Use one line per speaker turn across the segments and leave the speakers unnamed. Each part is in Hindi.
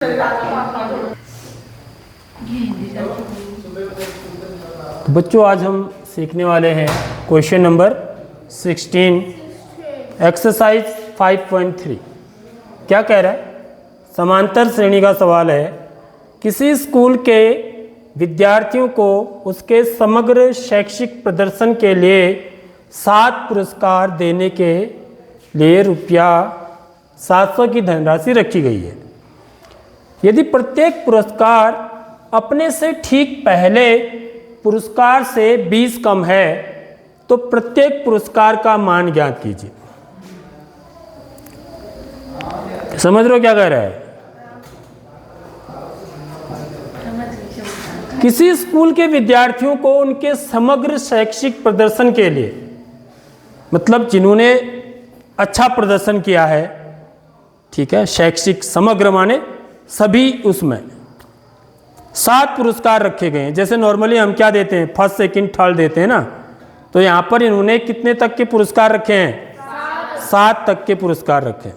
तो बच्चों आज हम सीखने वाले हैं क्वेश्चन नंबर 16 एक्सरसाइज 5.3। क्या कह रहा है? समांतर श्रेणी का सवाल है। किसी स्कूल के विद्यार्थियों को उसके समग्र शैक्षिक प्रदर्शन के लिए 7 पुरस्कार देने के लिए रुपया 700 की धनराशि रखी गई है। यदि प्रत्येक पुरस्कार अपने से ठीक पहले पुरस्कार से 20 कम है तो प्रत्येक पुरस्कार का मान ज्ञात कीजिए। समझ रहे हो क्या कह रहा है? किसी स्कूल के विद्यार्थियों को उनके समग्र शैक्षिक प्रदर्शन के लिए, मतलब जिन्होंने अच्छा प्रदर्शन किया है, ठीक है, शैक्षिक समग्र माने सभी, उसमें 7 पुरस्कार रखे गए हैं। जैसे नॉर्मली हम क्या देते हैं, फर्स्ट सेकंड थर्ड देते हैं ना, तो यहाँ पर इन्होंने कितने तक के पुरस्कार रखे हैं? 7 तक के पुरस्कार रखे हैं।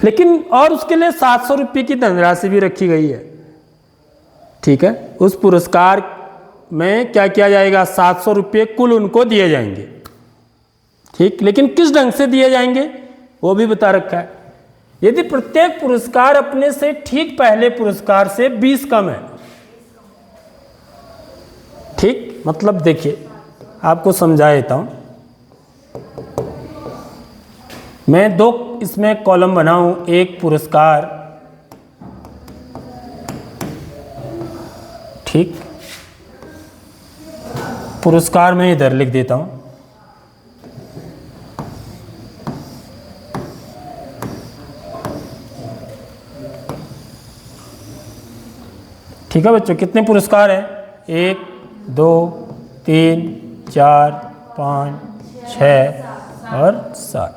लेकिन और उसके लिए 700 रुपये की धनराशि भी रखी गई है। ठीक है, उस पुरस्कार में क्या किया जाएगा? 700 रुपये कुल उनको दिए जाएंगे। ठीक, लेकिन किस ढंग से दिए जाएंगे वो भी बता रखा है। यदि प्रत्येक पुरस्कार अपने से ठीक पहले पुरस्कार से 20 कम है। ठीक, मतलब देखिए आपको समझा देता हूं। मैं 2 इसमें कॉलम बनाऊं, एक पुरस्कार, ठीक, पुरस्कार मैं इधर लिख देता हूं। ठीक है बच्चों, कितने पुरस्कार हैं? 1 2 3 4 5 6 और 7।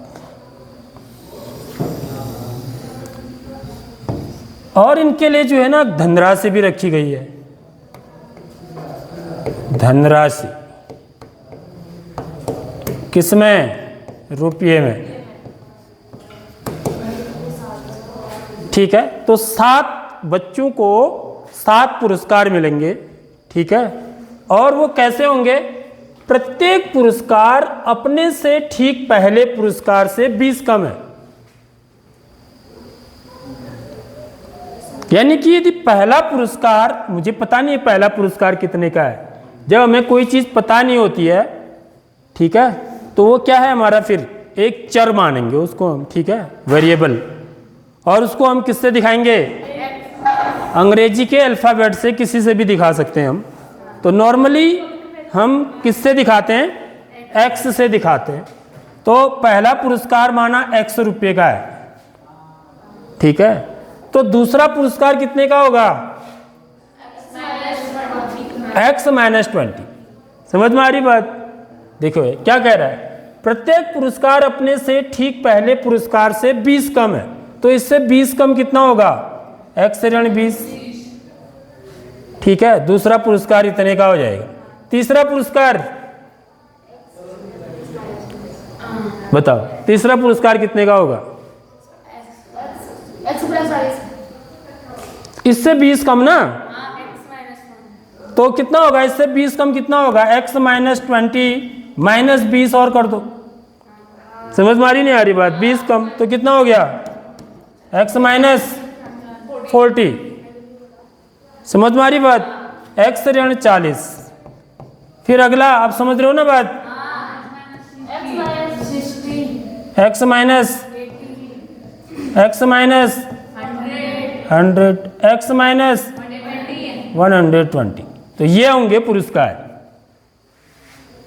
और इनके लिए जो है ना धनराशि भी रखी गई है। धनराशि किसमें? रुपये में। ठीक है, तो 7 बच्चों को 7 पुरस्कार मिलेंगे। ठीक है, और वो कैसे होंगे? प्रत्येक पुरस्कार अपने से ठीक पहले पुरस्कार से 20 कम है। यानी कि यदि पहला पुरस्कार, मुझे पता नहीं है पहला पुरस्कार कितने का है, जब हमें कोई चीज़ पता नहीं होती है, ठीक है, तो वो क्या है हमारा, फिर एक चर मानेंगे उसको हम, ठीक है, वेरिएबल। और उसको हम किससे दिखाएंगे? अंग्रेजी के अल्फ़ाबेट से किसी से भी दिखा सकते हैं हम। तो नॉर्मली हम किससे दिखाते हैं? एक्स से दिखाते हैं। तो पहला पुरस्कार माना X रुपये का है। ठीक है, तो दूसरा पुरस्कार कितने का होगा? X - 20। समझ में आ रही बात? देखो क्या कह रहा है, प्रत्येक पुरस्कार अपने से ठीक पहले पुरस्कार से 20 कम है, तो इससे 20 कम कितना होगा? X ऋण 20। ठीक है, दूसरा पुरस्कार इतने का हो जाएगा। तीसरा पुरस्कार बताओ, तीसरा पुरस्कार कितने का होगा? इससे 20 कम ना, तो कितना होगा? इससे 20 कम कितना होगा? X - 20 - 20 और कर दो। समझ में आ रही नहीं आ रही बात? 20 कम तो कितना हो गया? X - 40। समझ में आ रही बात? X ऋण 40। फिर अगला आप समझ रहे हो ना बात? X - 100, X - 120। तो ये होंगे पुरस्कार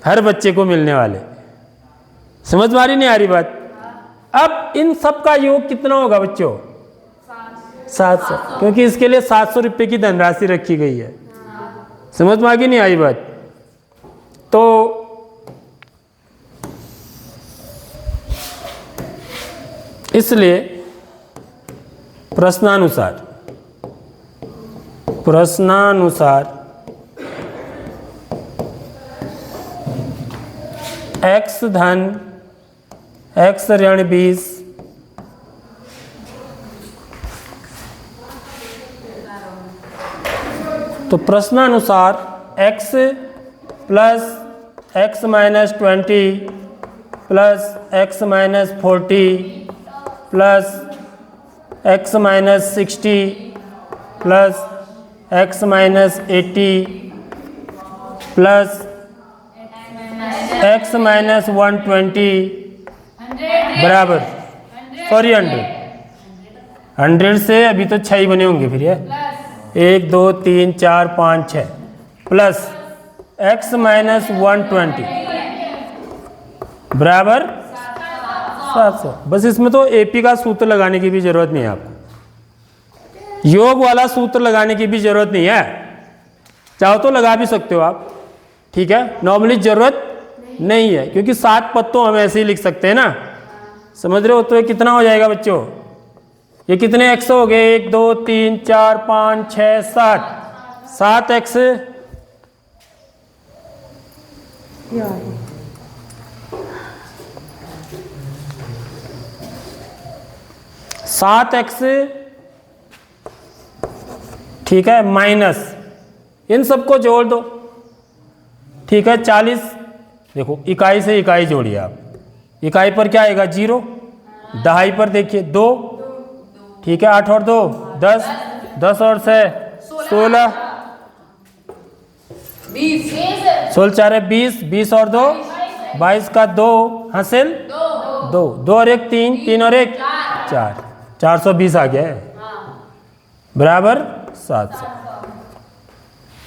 हर बच्चे को मिलने वाले। समझ में आ रही नहीं आ रही बात? अब इन सब का योग कितना होगा बच्चों? 700, क्योंकि इसके लिए 700 रुपये की धनराशि रखी गई है। समझ में आगे नहीं आई बात? तो इसलिए प्रश्नानुसार X धन X ऋण 20 तो प्रश्नानुसार x plus x minus 20 plus x minus 40 plus x minus 60 plus x minus 80 plus x minus 120 बराबर, सॉरी 100 से अभी तो 6 ही बने होंगे फिर ये 1 2 3 4 5 6 प्लस x माइनस 120 बराबर 700। बस इसमें तो एपी का सूत्र लगाने की भी जरूरत नहीं है आपको, योग वाला सूत्र लगाने की भी जरूरत नहीं है, चाहो तो लगा भी सकते हो आप, ठीक है। नॉर्मली जरूरत नहीं है क्योंकि 7 पद तो हम ऐसे ही लिख सकते हैं ना, समझ रहे हो। तो ये कितना हो जाएगा बच्चों, ये कितने x हो गए, 1 2 3 4 5 6 7 7x 7x, ठीक है, माइनस इन सबको जोड़ दो, ठीक है 40। देखो इकाई से इकाई जोड़िए आप, इकाई पर क्या आएगा 0, दहाई पर देखिए 2, ठीक है 8 और 2 10, 10 और 6 16, 16 4 20, 20 और 2 22 का 2 हासिल 2, 2 और 1 3, 3 और 1 4, 420 आ गया है बराबर 700।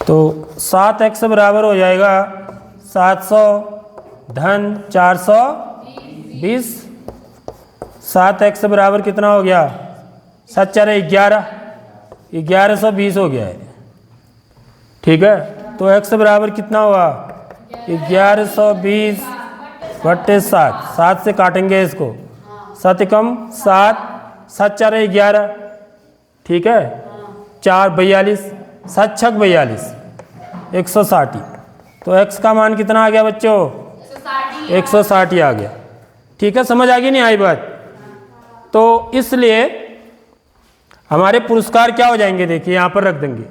तो 7x बराबर हो जाएगा 700 धन 420। 7x बराबर कितना हो गया, 7 4 11, 1120 हो गया है, ठीक है। तो x बराबर कितना हुआ 1120 बट्टे 7, 7 से काटेंगे इसको, 7 एकम 7, 7 4 11, ठीक है 4 42, 7 6 42, 160। तो x का मान कितना आ गया बच्चों, 160 ही आ गया, ठीक है। समझ आ गई नहीं आई बात। तो इसलिए हमारे पुरस्कार क्या हो जाएंगे, देखिए यहाँ पर रख देंगे,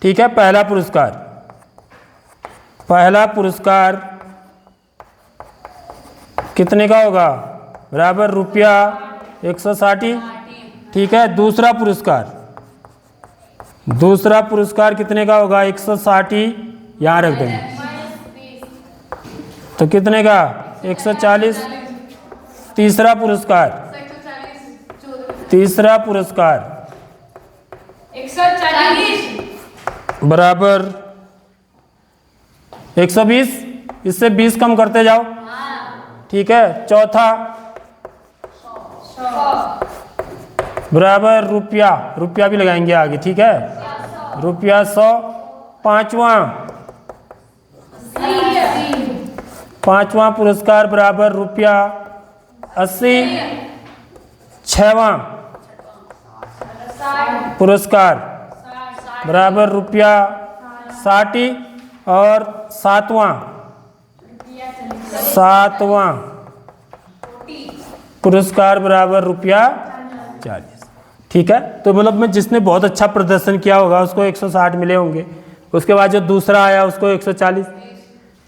ठीक है। पहला पुरस्कार कितने का होगा, बराबर रुपया 160, ठीक है। दूसरा पुरस्कार कितने का होगा, 160 यहाँ रख देंगे, तो कितने का 140। तीसरा पुरस्कार 140 बराबर 120, इससे 20 कम करते जाओ, ठीक है। चौथा बराबर रुपया भी लगाएंगे आगे, ठीक है, रुपया 100। पांचवा पुरस्कार बराबर रुपया 80। छठवां पुरस्कार बराबर रुपया 60 और सातवां पुरस्कार बराबर रुपया 40, ठीक है। तो मतलब में जिसने बहुत अच्छा प्रदर्शन किया होगा उसको 160 मिले होंगे, उसके बाद जो दूसरा आया उसको 140,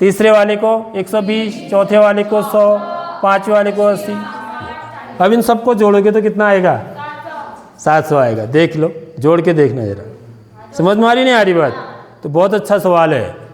तीसरे वाले को 120, चौथे वाले को 100, पांचवे वाले को 80। अब इन सबको जोड़ोगे तो कितना आएगा, 700 आएगा। देख लो, जोड़ के देखना जरा, समझ में आ रही नहीं आ रही बात। तो बहुत अच्छा सवाल है।